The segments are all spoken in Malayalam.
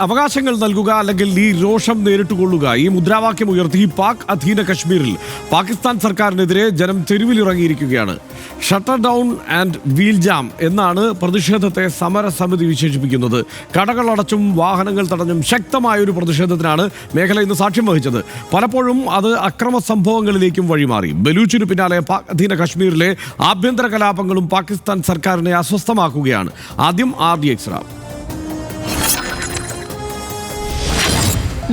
അവകാശങ്ങൾ നൽകുക അല്ലെങ്കിൽ ഈ രോഷം നേരിട്ട് കൊള്ളുക, ഈ മുദ്രാവാക്യം ഉയർത്തി പാക് അധീന കശ്മീരിൽ പാകിസ്ഥാൻ സർക്കാരിനെതിരെ ജനം തെരുവിലിറങ്ങിയിരിക്കുകയാണ്. Shutter down and wheel jam എന്നാണ് പ്രതിഷേധത്തെ സമരസമിതി വിശേഷിപ്പിക്കുന്നത്. കടകളടച്ചും വാഹനങ്ങൾ തടഞ്ഞും ശക്തമായൊരു പ്രതിഷേധത്തിനാണ് മേഖല ഇന്ന് സാക്ഷ്യം വഹിച്ചത്. പലപ്പോഴും അത് അക്രമ സംഭവങ്ങളിലേക്കും വഴിമാറി. ബലൂച്ചിനു പിന്നാലെ പാക് അധീന കശ്മീരിലെ ആഭ്യന്തര കലാപങ്ങളും പാകിസ്ഥാൻ സർക്കാരിനെ അസ്വസ്ഥമാക്കുകയാണ്. ആദ്യം RDX റാം.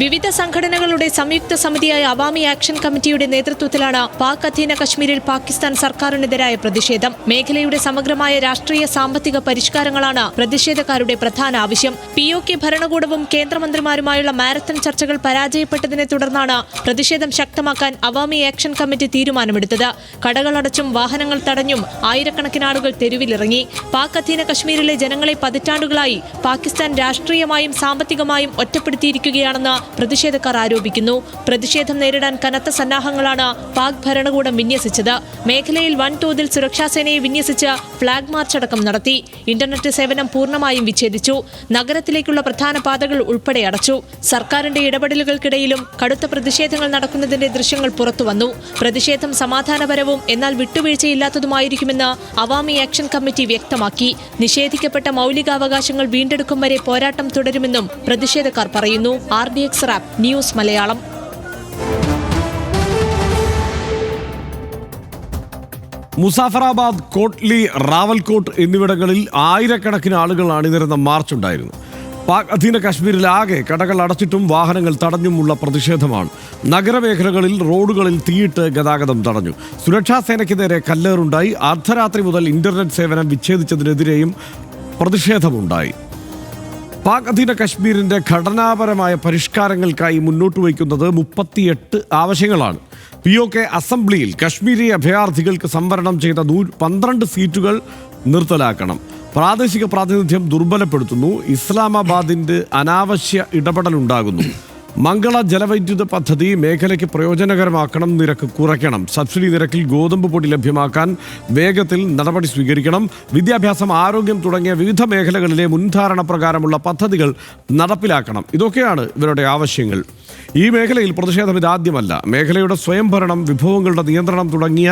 വിവിധ സംഘടനകളുടെ സംയുക്ത സമിതിയായ അവാമി ആക്ഷൻ കമ്മിറ്റിയുടെ നേതൃത്വത്തിലാണ് പാക് അധീന കശ്മീരിൽ പാകിസ്ഥാൻ സർക്കാരിനെതിരായ പ്രതിഷേധം. മേഖലയുടെ സമഗ്രമായ രാഷ്ട്രീയ സാമ്പത്തിക പരിഷ്കാരങ്ങളാണ് പ്രതിഷേധക്കാരുടെ പ്രധാന ആവശ്യം. POK ഭരണകൂടവും കേന്ദ്രമന്ത്രിമാരുമായുള്ള മാരത്തൺ ചർച്ചകൾ പരാജയപ്പെട്ടതിനെ തുടർന്നാണ് പ്രതിഷേധം ശക്തമാക്കാൻ അവാമി ആക്ഷൻ കമ്മിറ്റി തീരുമാനമെടുത്തത്. കടകളടച്ചും വാഹനങ്ങൾ തടഞ്ഞും ആയിരക്കണക്കിന് ആളുകൾ തെരുവിലിറങ്ങി. പാക് അധീന കശ്മീരിലെ ജനങ്ങളെ പതിറ്റാണ്ടുകളായി പാകിസ്ഥാൻ രാഷ്ട്രീയമായും സാമ്പത്തികമായും ഒറ്റപ്പെടുത്തിയിരിക്കുകയാണെന്ന് പ്രതിഷേധക്കാർ ആരോപിക്കുന്നു. പ്രതിഷേധം നേരിടാൻ കനത്ത സന്നാഹങ്ങളാണ് പാക് ഭരണകൂടം വിന്യസിച്ചത്. മേഖലയിൽ വൻതോതിൽ സുരക്ഷാസേനയെ വിന്യസിച്ച് ഫ്ളാഗ് മാർച്ച് അടക്കം നടത്തി. ഇന്റർനെറ്റ് സേവനം പൂർണ്ണമായും വിച്ഛേദിച്ചു. നഗരത്തിലേക്കുള്ള പ്രധാന പാതകൾ ഉൾപ്പെടെ അടച്ചു. സർക്കാരിന്റെ ഇടപെടലുകൾക്കിടയിലും കടുത്ത പ്രതിഷേധങ്ങൾ നടക്കുന്നതിന്റെ ദൃശ്യങ്ങൾ പുറത്തുവന്നു. പ്രതിഷേധം സമാധാനപരവും എന്നാൽ വിട്ടുവീഴ്ചയില്ലാത്തതുമായിരിക്കുമെന്ന് അവാമി ആക്ഷൻ കമ്മിറ്റി വ്യക്തമാക്കി. നിഷേധിക്കപ്പെട്ട മൗലികാവകാശങ്ങൾ വീണ്ടെടുക്കും വരെ പോരാട്ടം തുടരുമെന്നും പ്രതിഷേധക്കാർ പറയുന്നു. RDX rap news Malayalam. Muzaffarabad, Kotli, Rawalakot എന്നിവിടങ്ങളിൽ ആയിരക്കണക്കിന് ആളുകൾ അണിനിരന്ന മാർച്ചുണ്ടായിരുന്നു. പാക് അധീന കശ്മീരിലാകെ കടകൾ അടച്ചിട്ടും വാഹനങ്ങൾ തടഞ്ഞുമുള്ള പ്രതിഷേധമാണ്. നഗരമേഖലകളിൽ റോഡുകളിൽ തീയിട്ട് ഗതാഗതം തടഞ്ഞു. സുരക്ഷാസേനയ്ക്ക് നേരെ കല്ലേറുണ്ടായി. അർദ്ധരാത്രി മുതൽ ഇന്റർനെറ്റ് സേവനം വിച്ഛേദിച്ചതിനെതിരെയും പ്രതിഷേധമുണ്ടായി. പാക് അധീന കശ്മീരിൻ്റെ ഘടനാപരമായ പരിഷ്കാരങ്ങൾക്കായി മുന്നോട്ട് വയ്ക്കുന്നത് 38 ആവശ്യങ്ങളാണ്. POK അസംബ്ലിയിൽ കശ്മീരി അഭയാർത്ഥികൾക്ക് സംവരണം ചെയ്ത 12 സീറ്റുകൾ നിർത്തലാക്കണം. പ്രാദേശിക പ്രാതിനിധ്യം ദുർബലപ്പെടുത്തുന്നു. ഇസ്ലാമാബാദിൻ്റെ അനാവശ്യ ഇടപെടലുണ്ടാകുന്നു. മംഗള ജലവൈദ്യുത പദ്ധതി മേഖലയ്ക്ക് പ്രയോജനകരമാക്കണം. നിരക്ക് കുറയ്ക്കണം. സബ്സിഡി നിരക്കിൽ ഗോതമ്പ് പൊടി ലഭ്യമാക്കാൻ വേഗത്തിൽ നടപടി സ്വീകരിക്കണം. വിദ്യാഭ്യാസം, ആരോഗ്യം തുടങ്ങിയ വിവിധ മേഖലകളിലെ മുൻധാരണ പ്രകാരമുള്ള പദ്ധതികൾ നടപ്പിലാക്കണം. ഇതൊക്കെയാണ് ഇവരുടെ ആവശ്യങ്ങൾ. ഈ മേഖലയിൽ പ്രതിഷേധം ഇതാദ്യമല്ല. മേഖലയുടെ സ്വയംഭരണം, വിഭവങ്ങളുടെ നിയന്ത്രണം തുടങ്ങിയ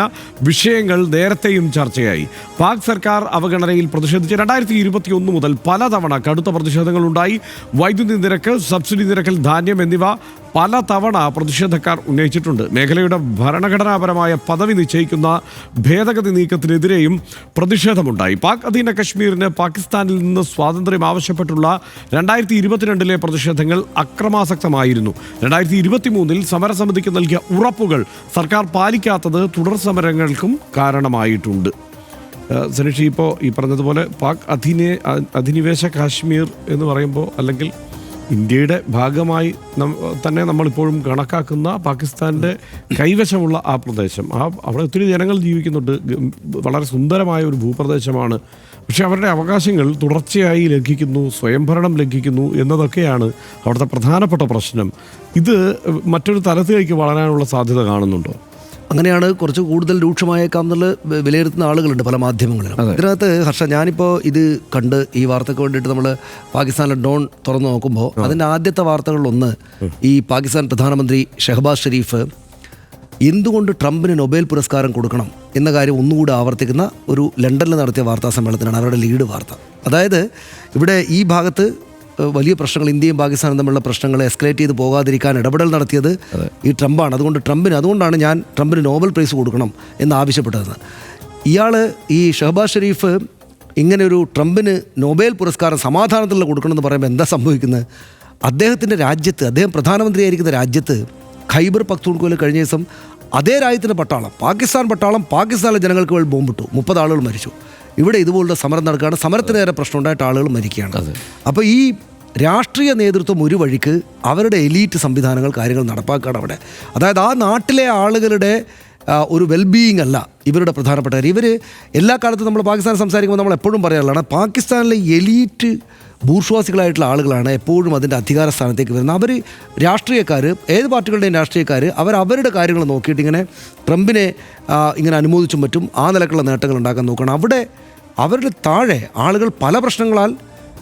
വിഷയങ്ങൾ നേരത്തെയും ചർച്ചയായി. പാക് സർക്കാർ അവഗണനയിൽ പ്രതിഷേധിച്ച് 2021 മുതൽ പലതവണ കടുത്ത പ്രതിഷേധങ്ങളുണ്ടായി. വൈദ്യുതി നിരക്ക്, സബ്സിഡി നിരക്കിൽ ധാന്യം എന്നിവ പലതവണ പ്രതിഷേധക്കാർ ഉന്നയിച്ചിട്ടുണ്ട്. മേഖലയുടെ ഭരണഘടനാപരമായ പദവി നിശ്ചയിക്കുന്ന ഭേദഗതി നീക്കത്തിനെതിരെയും പ്രതിഷേധമുണ്ടായി. പാക് അധീന കശ്മീരിന് പാകിസ്ഥാനിൽ നിന്ന് സ്വാതന്ത്ര്യം ആവശ്യപ്പെട്ടുള്ള 2022 പ്രതിഷേധങ്ങൾ അക്രമാസക്തമായിരുന്നു. 2023 സമരസമിതിക്ക് നൽകിയ ഉറപ്പുകൾ സർക്കാർ പാലിക്കാത്തത് തുടർ സമരങ്ങൾക്കും കാരണമായിട്ടുണ്ട്. സനീഷ്, ഇപ്പോൾ ഈ പറഞ്ഞതുപോലെ പാക് അധിനിവേശ കാശ്മീർ എന്ന് പറയുമ്പോൾ, അല്ലെങ്കിൽ ഇന്ത്യയുടെ ഭാഗമായി തന്നെ നമ്മളിപ്പോഴും കണക്കാക്കുന്ന പാകിസ്ഥാൻ്റെ കൈവശമുള്ള ആ പ്രദേശം, അവിടെ ഒത്തിരി ജനങ്ങൾ ജീവിക്കുന്നുണ്ട്. വളരെ സുന്ദരമായ ഒരു ഭൂപ്രദേശമാണ്. പക്ഷേ അവരുടെ അവകാശങ്ങൾ തുടർച്ചയായി ലംഘിക്കുന്നു, സ്വയംഭരണം ലംഘിക്കുന്നു എന്നതൊക്കെയാണ് അവിടുത്തെ പ്രധാനപ്പെട്ട പ്രശ്നം. ഇത് മറ്റൊരു തലത്തിലേക്ക് വളരാനുള്ള സാധ്യത കാണുന്നുണ്ടോ? അങ്ങനെയാണ് കുറച്ച് കൂടുതൽ രൂക്ഷമായേക്കാം എന്നുള്ള വിലയിരുത്തുന്ന ആളുകളുണ്ട് പല മാധ്യമങ്ങളിലും. ഇതിനകത്ത് ഹർഷ, ഞാനിപ്പോൾ ഇത് കണ്ട് ഈ വാർത്തയ്ക്ക് വേണ്ടിയിട്ട് നമ്മൾ പാകിസ്ഥാനിലെ ഡോൺ തുറന്നു നോക്കുമ്പോൾ അതിൻ്റെ ആദ്യത്തെ വാർത്തകളിലൊന്ന് ഈ പാകിസ്ഥാൻ പ്രധാനമന്ത്രി ഷെഹബാസ് ഷെരീഫ് എന്തുകൊണ്ട് ട്രംപിന് നൊബേൽ പുരസ്കാരം കൊടുക്കണം എന്ന കാര്യം ഒന്നുകൂടി ആവർത്തിക്കുന്ന ഒരു ലണ്ടനിൽ നടത്തിയ വാർത്താ സമ്മേളനത്തിനാണ് അവരുടെ ലീഡ് വാർത്ത. അതായത് ഇവിടെ ഈ ഭാഗത്ത് വലിയ പ്രശ്നങ്ങൾ, ഇന്ത്യയും പാകിസ്ഥാനും തമ്മിലുള്ള പ്രശ്നങ്ങൾ എസ്കലേറ്റ് ചെയ്ത് പോകാതിരിക്കാൻ ഇടപെടൽ നടത്തിയത് ഈ ട്രംപാണ്. അതുകൊണ്ടാണ് ഞാൻ ട്രംപിന് നോബൽ പ്രൈസ് കൊടുക്കണം എന്ന് ആവശ്യപ്പെട്ടതെന്ന്. ഈ ഷഹബാസ് ഷെരീഫ് ഇങ്ങനെ ഒരു ട്രംപിന് നൊബേൽ പുരസ്കാരം സമാധാനത്തിലുള്ള കൊടുക്കണമെന്ന് പറയുമ്പോൾ എന്താ സംഭവിക്കുന്നത്? അദ്ദേഹത്തിൻ്റെ രാജ്യത്ത്, അദ്ദേഹം പ്രധാനമന്ത്രിയായിരിക്കുന്ന രാജ്യത്ത് ഖൈബർ പഖ്തൂൺഖ്വയിൽ കഴിഞ്ഞ ദിവസം അതേ രാജ്യത്തിൻ്റെ പട്ടാളം, പാകിസ്ഥാനിലെ ജനങ്ങൾക്ക് വേണ്ടി ബോംബിട്ടു, 30 ആളുകൾ മരിച്ചു. ഇവിടെ ഇതുപോലുള്ള സമരം നടക്കുകയാണ്. സമരത്തിന് നേരെ പ്രശ്നമുണ്ടായിട്ട് ആളുകൾ മരിക്കുകയാണ്. അപ്പോൾ ഈ രാഷ്ട്രീയ നേതൃത്വം ഒരു വഴിക്ക് അവരുടെ എലീറ്റ് സംവിധാനങ്ങൾ കാര്യങ്ങൾ നടപ്പാക്കുകയാണ് അവിടെ. അതായത് ആ നാട്ടിലെ ആളുകളുടെ ഒരു വെൽബീയിങ് അല്ല ഇവരുടെ പ്രധാനപ്പെട്ട കാര്യം. ഇവർ എല്ലാ കാലത്തും നമ്മൾ പാകിസ്ഥാൻ സംസാരിക്കുമ്പോൾ നമ്മൾ എപ്പോഴും പറയാറുള്ളതാണ്, പാകിസ്ഥാനിലെ എലീറ്റ് ബൂർഷ്വാസികളായിട്ടുള്ള ആളുകളാണ് എപ്പോഴും അതിൻ്റെ അധികാര സ്ഥാനത്തേക്ക് വരുന്നത്. അവർ രാഷ്ട്രീയക്കാർ, ഏത് പാർട്ടികളുടെയും രാഷ്ട്രീയക്കാർ അവരുടെ കാര്യങ്ങൾ നോക്കിയിട്ട് ഇങ്ങനെ ട്രംപിനെ ഇങ്ങനെ അനുമോദിച്ചും മറ്റും ആ നിലക്കുള്ള നേട്ടങ്ങൾ ഉണ്ടാക്കാൻ നോക്കണം. അവിടെ അവരുടെ താഴെ ആളുകൾ പല പ്രശ്നങ്ങളാൽ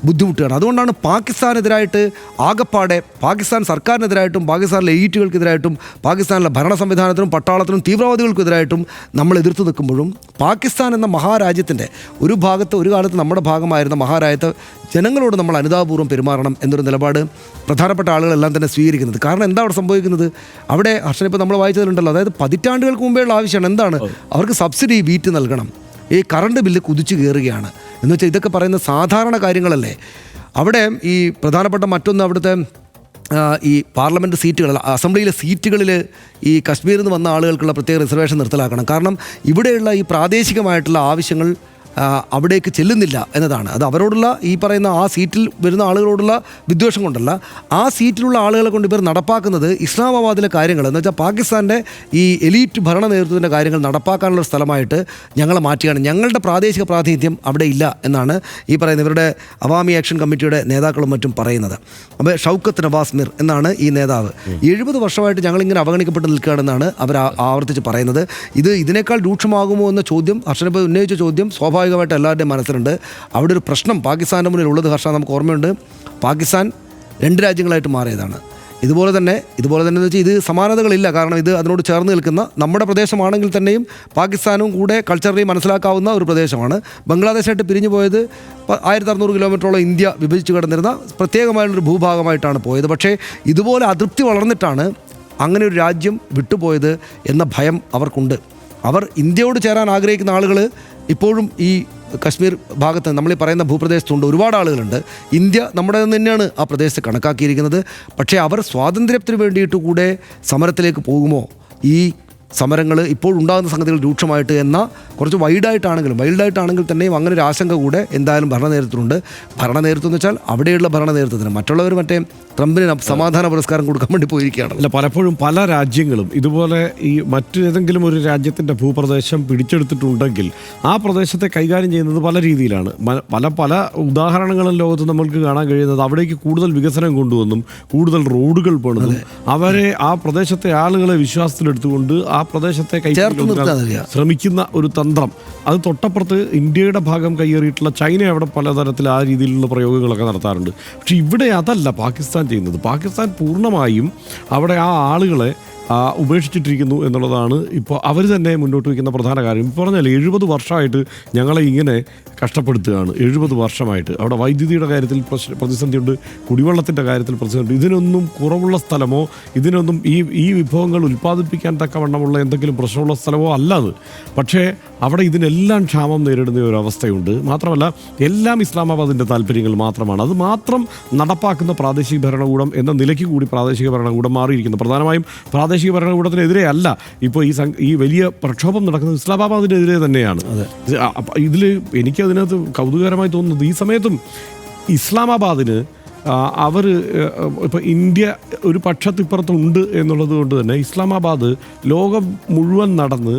ബുദ്ധിമുട്ടുകയാണ്. അതുകൊണ്ടാണ് പാകിസ്ഥാനെതിരായിട്ട് ആകപ്പാടെ പാകിസ്ഥാൻ സർക്കാരിനെതിരായിട്ടും പാകിസ്ഥാനിലെ എലീറ്റുകൾക്കെതിരായിട്ടും പാകിസ്ഥാനിലെ ഭരണ സംവിധാനത്തിനും പട്ടാളത്തിനും തീവ്രവാദികൾക്കെതിരായിട്ടും നമ്മൾ എതിർത്ത് നിൽക്കുമ്പോഴും പാകിസ്ഥാൻ എന്ന മഹാരാജ്യത്തിൻ്റെ ഒരു ഭാഗത്ത് ഒരു കാലത്ത് നമ്മുടെ ഭാഗമായിരുന്ന മഹാരാജ്യത്ത് ജനങ്ങളോട് നമ്മൾ അനുതാപപൂർവ്വം പെരുമാറണം എന്നൊരു നിലപാട് പ്രധാനപ്പെട്ട ആളുകളെല്ലാം തന്നെ സ്വീകരിക്കുന്നത്. കാരണം എന്താ അവിടെ സംഭവിക്കുന്നത്? അവിടെ ഹർഷൻ നമ്മൾ വായിച്ചതിലുണ്ടല്ലോ, അതായത് പതിറ്റാണ്ടുകൾക്ക് മുമ്പേയുള്ള ആവശ്യമാണ്. എന്താണ്? അവർക്ക് സബ്സിഡി വീറ്റ് നൽകണം, ഈ കറണ്ട് ബില്ല് കുതിച്ചു കയറുകയാണ് എന്ന് വെച്ചാൽ ഇതൊക്കെ പറയുന്ന സാധാരണ കാര്യങ്ങളല്ലേ. അവിടെ ഈ പ്രധാനപ്പെട്ട മറ്റൊന്ന് അവിടുത്തെ ഈ പാർലമെൻറ്റ് സീറ്റുകൾ, അസംബ്ലിയിലെ സീറ്റുകളിൽ ഈ കശ്മീരിൽ നിന്ന് വന്ന ആളുകൾക്കുള്ള പ്രത്യേക റിസർവേഷൻ നിർത്തലാക്കണം. കാരണം ഇവിടെയുള്ള ഈ പ്രാദേശികമായിട്ടുള്ള ആവശ്യങ്ങൾ അവിടേക്ക് ചെല്ലുന്നില്ല എന്നതാണ്. അത് അവരോടുള്ള ഈ പറയുന്ന ആ സീറ്റിൽ വരുന്ന ആളുകളോടുള്ള വിദ്വേഷം കൊണ്ടല്ല, ആ സീറ്റിലുള്ള ആളുകളെ കൊണ്ട് ഇവർ നടപ്പാക്കുന്നത് ഇസ്ലാമാബാദിലെ കാര്യങ്ങൾ എന്ന് വെച്ചാൽ പാകിസ്ഥാൻ്റെ ഈ എലീറ്റ് ഭരണ നേതൃത്വത്തിൻ്റെ കാര്യങ്ങൾ നടപ്പാക്കാനുള്ള സ്ഥലമായിട്ട് ഞങ്ങളെ മാറ്റുകയാണ്. ഞങ്ങളുടെ പ്രാദേശിക പ്രാതിനിധ്യം അവിടെ ഇല്ല എന്നാണ് ഈ പറയുന്ന ഇവരുടെ അവാമി ആക്ഷൻ കമ്മിറ്റിയുടെ നേതാക്കളും മറ്റും പറയുന്നത്. അപ്പോൾ ഷൗക്കത്ത് നവാസ് മിർ എന്നാണ് ഈ നേതാവ്. 70 വർഷമായിട്ട് ഞങ്ങളിങ്ങനെ അവഗണിക്കപ്പെട്ട് നിൽക്കുകയാണെന്നാണ് അവർ ആവർത്തിച്ച് പറയുന്നത്. ഇതിനേക്കാൾ രൂക്ഷമാകുമോ എന്ന ചോദ്യം, ഹർഷനിപ്പോൾ ഉന്നയിച്ച ചോദ്യം സ്വാഭാവികമായിട്ട് എല്ലാവരുടെയും മനസ്സിലുണ്ട്. അവിടെ ഒരു പ്രശ്നം പാകിസ്ഥാൻ്റെ മുന്നിൽ ഉള്ളത് ഹർഷ നമുക്ക് ഓർമ്മയുണ്ട്. പാകിസ്ഥാൻ 2 രാജ്യങ്ങളായിട്ട് മാറിയതാണ്. ഇതുപോലെ തന്നെ എന്ന് വെച്ചാൽ ഇത് സമാനതകളില്ല. കാരണം ഇത് അതിനോട് ചേർന്ന് നിൽക്കുന്ന നമ്മുടെ പ്രദേശമാണെങ്കിൽ തന്നെയും പാകിസ്ഥാനും കൂടെ കൾച്ചറലി മനസ്സിലാക്കാവുന്ന ഒരു പ്രദേശമാണ്. ബംഗ്ലാദേശായിട്ട് പിരിഞ്ഞു പോയത് 1600 കിലോമീറ്ററോളം ഇന്ത്യ വിഭജിച്ച് കിടന്നിരുന്ന പ്രത്യേകമായുള്ളൊരു ഭൂഭാഗമായിട്ടാണ് പോയത്. പക്ഷേ ഇതുപോലെ അതൃപ്തി വളർന്നിട്ടാണ് അങ്ങനെ ഒരു രാജ്യം വിട്ടുപോയത് എന്ന ഭയം അവർക്കുണ്ട്. അവർ ഇന്ത്യയോട് ചേരാൻ ആഗ്രഹിക്കുന്ന ആളുകൾ ഇപ്പോഴും ഈ കശ്മീർ ഭാഗത്ത് നമ്മൾ ഈ പറയുന്ന ഭൂപ്രദേശത്തുണ്ട്. ഒരുപാട് ആളുകളുണ്ട്. ഇന്ത്യ നമ്മുടെ തന്നെയാണ് ആ പ്രദേശത്ത് കണക്കാക്കിയിരിക്കുന്നത്. പക്ഷേ അവർ സ്വാതന്ത്ര്യത്തിന് വേണ്ടിയിട്ട് കൂടെ സമരത്തിലേക്ക് പോകുമോ? ഈ സമരങ്ങൾ ഇപ്പോൾ ഉണ്ടാകുന്ന സംഗതികൾ രൂക്ഷമായിട്ട് എന്ന കുറച്ച് വൈൽഡായിട്ടാണെങ്കിൽ തന്നെയും അങ്ങനെ ഒരു ആശങ്ക കൂടെ എന്തായാലും ഭരണനേതൃത്വത്തിനുണ്ട്. ഭരണനേതൃത്വം എന്ന് വെച്ചാൽ അവിടെയുള്ള ഭരണനേതൃത്വത്തിന്, മറ്റുള്ളവർ മറ്റേ ട്രംപിന് സമാധാന പുരസ്കാരം കൊടുക്കാൻ വേണ്ടി പോയിരിക്കുകയാണ്. അല്ല, പലപ്പോഴും പല രാജ്യങ്ങളും ഇതുപോലെ ഈ മറ്റേതെങ്കിലും ഒരു രാജ്യത്തിൻ്റെ ഭൂപ്രദേശം പിടിച്ചെടുത്തിട്ടുണ്ടെങ്കിൽ ആ പ്രദേശത്തെ കൈകാര്യം ചെയ്യുന്നത് പല രീതിയിലാണ്. പല ഉദാഹരണങ്ങളും ലോകത്ത് നമ്മൾക്ക് കാണാൻ കഴിയുന്നത് അവിടേക്ക് കൂടുതൽ വികസനം കൊണ്ടുവന്നും കൂടുതൽ റോഡുകൾ പണിതും അവരെ ആ പ്രദേശത്തെ ആളുകളെ വിശ്വാസത്തിലെടുത്തുകൊണ്ട് ആ പ്രദേശത്തെ ശ്രമിക്കുന്ന ഒരു തന്ത്രം. അത് തൊട്ടപ്പുറത്ത് ഇന്ത്യയുടെ ഭാഗം കയ്യേറിയിട്ടുള്ള ചൈന അവിടെ പലതരത്തിൽ ആ രീതിയിലുള്ള പ്രയോഗങ്ങളൊക്കെ നടത്താറുണ്ട്. പക്ഷെ ഇവിടെ അതല്ല പാകിസ്ഥാൻ ചെയ്യുന്നത്. പാകിസ്ഥാൻ പൂർണ്ണമായും അവിടെ ആ ആളുകളെ ഉപേക്ഷിച്ചിട്ടിരിക്കുന്നു എന്നുള്ളതാണ് ഇപ്പോൾ അവർ തന്നെ മുന്നോട്ട് വയ്ക്കുന്ന പ്രധാന കാര്യം. പറഞ്ഞാൽ 70 വർഷമായിട്ട് ഞങ്ങളെ ഇങ്ങനെ കഷ്ടപ്പെടുത്തുകയാണ്. 70 വർഷമായിട്ട് അവിടെ വൈദ്യുതിയുടെ കാര്യത്തിൽ പ്രതിസന്ധിയുണ്ട്, കുടിവെള്ളത്തിൻ്റെ കാര്യത്തിൽ പ്രതിസന്ധി. ഇതിനൊന്നും കുറവുള്ള സ്ഥലമോ ഇതിനൊന്നും ഈ വിഭവങ്ങൾ ഉൽപ്പാദിപ്പിക്കാൻ തക്കവണ്ണമുള്ള എന്തെങ്കിലും പ്രശ്നമുള്ള സ്ഥലമോ അല്ല അത്. പക്ഷേ അവിടെ ഇതിനെല്ലാം ക്ഷാമം നേരിടുന്ന ഒരു അവസ്ഥയുണ്ട്. മാത്രമല്ല എല്ലാം ഇസ്ലാമാബാദിൻ്റെ താല്പര്യങ്ങൾ മാത്രമാണ്. അത് മാത്രം നടപ്പാക്കുന്ന പ്രാദേശിക ഭരണകൂടം എന്ന നിലയ്ക്ക് കൂടി പ്രാദേശിക ഭരണകൂടം മാറിയിരിക്കുന്നു. പ്രധാനമായും പ്രാദേശിക ഭരണകൂടത്തിനെതിരെ അല്ല ഇപ്പോൾ ഈ വലിയ പ്രക്ഷോഭം നടക്കുന്നത് ഇസ്ലാമാബാദിനെതിരെ തന്നെയാണ്. ഇതിൽ എനിക്കതിനകത്ത് കൗതുകകരമായി തോന്നുന്നത് ഈ സമയത്തും ഇസ്ലാമാബാദിന് അവർ ഇപ്പോൾ ഇന്ത്യ ഒരു പക്ഷത്തിപ്പുറത്തുണ്ട് എന്നുള്ളത് കൊണ്ട് തന്നെ ഇസ്ലാമാബാദ് ലോകം മുഴുവൻ നടന്ന്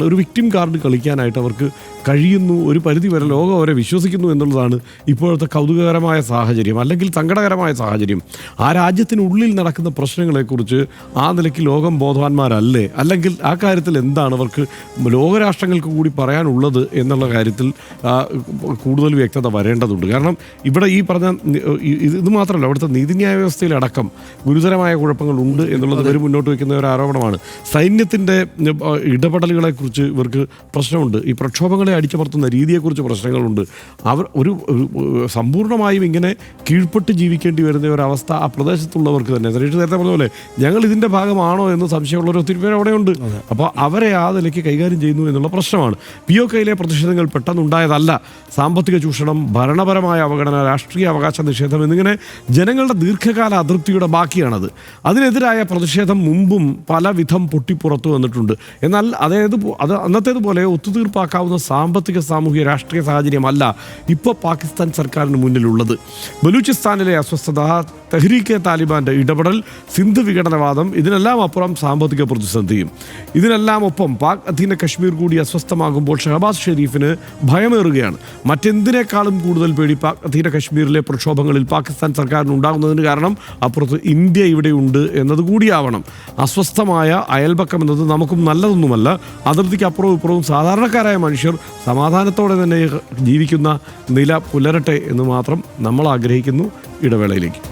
ഒരു വിക്ടിം കാർഡ് കളിക്കാനായിട്ട് അവർക്ക് കഴിയുന്നു. ഒരു പരിധിവരെ ലോകം അവരെ വിശ്വസിക്കുന്നു എന്നുള്ളതാണ് ഇപ്പോഴത്തെ കൗതുകകരമായ സാഹചര്യം, അല്ലെങ്കിൽ സങ്കടകരമായ സാഹചര്യം. ആ രാജ്യത്തിനുള്ളിൽ നടക്കുന്ന പ്രശ്നങ്ങളെക്കുറിച്ച് ആ നിലയ്ക്ക് ലോകം ബോധവാന്മാരല്ലേ? അല്ലെങ്കിൽ ആ കാര്യത്തിൽ എന്താണ് അവർക്ക് ലോകരാഷ്ട്രങ്ങൾക്ക് കൂടി പറയാനുള്ളത് എന്നുള്ള കാര്യത്തിൽ കൂടുതൽ വ്യക്തത വരേണ്ടതുണ്ട്. കാരണം ഇവിടെ ഈ പറഞ്ഞ ഇത് മാത്രമല്ല, അവിടുത്തെ നീതിന്യായ വ്യവസ്ഥയിലടക്കം ഗുരുതരമായ കുഴപ്പങ്ങളുണ്ട് എന്നുള്ളത് ഇവർ മുന്നോട്ട് വയ്ക്കുന്ന ഒരു ആരോപണമാണ്. സൈന്യത്തിൻ്റെ ഇടപെടലുകളെക്കുറിച്ച് ഇവർക്ക് പ്രശ്നമുണ്ട്. ഈ പ്രക്ഷോഭങ്ങളെ അടിച്ചമർത്തുന്ന രീതിയെക്കുറിച്ച് പ്രശ്നങ്ങളുണ്ട്. അവർ ഒരു സമ്പൂർണ്ണമായും ഇങ്ങനെ കീഴ്പ്പെട്ട് ജീവിക്കേണ്ടി വരുന്ന ഒരവസ്ഥ ആ പ്രദേശത്തുള്ളവർക്ക് തന്നെ. സുരേഷ് നേരത്തെ പറഞ്ഞ പോലെ ഞങ്ങൾ ഇതിൻ്റെ ഭാഗമാണോ എന്ന് സംശയമുള്ളവർ ഒത്തിരി പേര് അവിടെയുണ്ട്. അപ്പോൾ അവരെ ആ നിലയ്ക്ക് കൈകാര്യം ചെയ്യുന്നു എന്നുള്ള പ്രശ്നമാണ്. POKയിലെ പ്രതിഷേധങ്ങൾ പെട്ടെന്നുണ്ടായതല്ല. സാമ്പത്തിക ചൂഷണം, ഭരണപരമായ അവഗണന, രാഷ്ട്രീയ അവകാശ നിഷേധം എന്നിങ്ങനെ ജനങ്ങളുടെ ദീർഘകാല അതൃപ്തിയുടെ ബാക്കിയാണത്. അതിനെതിരായ പ്രതിഷേധം മുമ്പും പലവിധം പൊട്ടിപ്പുറത്തു വന്നിട്ടുണ്ട്. എന്നാൽ അത് അന്നത്തേതുപോലെ ഒത്തുതീർപ്പാക്കാവുന്ന സാമ്പത്തിക, സാമൂഹിക, രാഷ്ട്രീയ സാഹചര്യമല്ല ഇപ്പോൾ പാകിസ്ഥാൻ സർക്കാരിന് മുന്നിലുള്ളത്. ബലൂചിസ്ഥാനിലെ അസ്വസ്ഥത, തെഹ്രീക്കെ താലിബാന്റെ ഇടപെടൽ, സിന്ധ് വിഘടനവാദം, ഇതിനെല്ലാം അപ്പുറം സാമ്പത്തിക പ്രതിസന്ധിയും. ഇതിനെല്ലാം ഒപ്പം പാക് അധീന കശ്മീർ കൂടി അസ്വസ്ഥമാകുമ്പോൾ ഷഹബാസ് ഷെരീഫിന് ഭയമേറുകയാണ്. മറ്റെന്തിനേക്കാളും കൂടുതൽ പേടി പാക് അധീന കശ്മീരിലെ പ്രക്ഷോഭങ്ങളിൽ പാകിസ്ഥാൻ സർക്കാരിന് ഉണ്ടാകുന്നതിന് കാരണം അപ്പുറത്ത് ഇന്ത്യ ഇവിടെയുണ്ട് എന്നതുകൂടിയാവണം. അസ്വസ്ഥമായ അയൽപക്കം എന്നത് നമുക്കും നല്ലതൊന്നുമല്ല. അതിർത്തിക്ക് അപ്പുറവും ഇപ്പുറവും സാധാരണക്കാരായ മനുഷ്യർ സമാധാനത്തോടെ തന്നെ ജീവിക്കുന്ന നില പുലരട്ടെ എന്ന് മാത്രം നമ്മൾ ആഗ്രഹിക്കുന്നു. ഇടവേളയിലേക്ക്.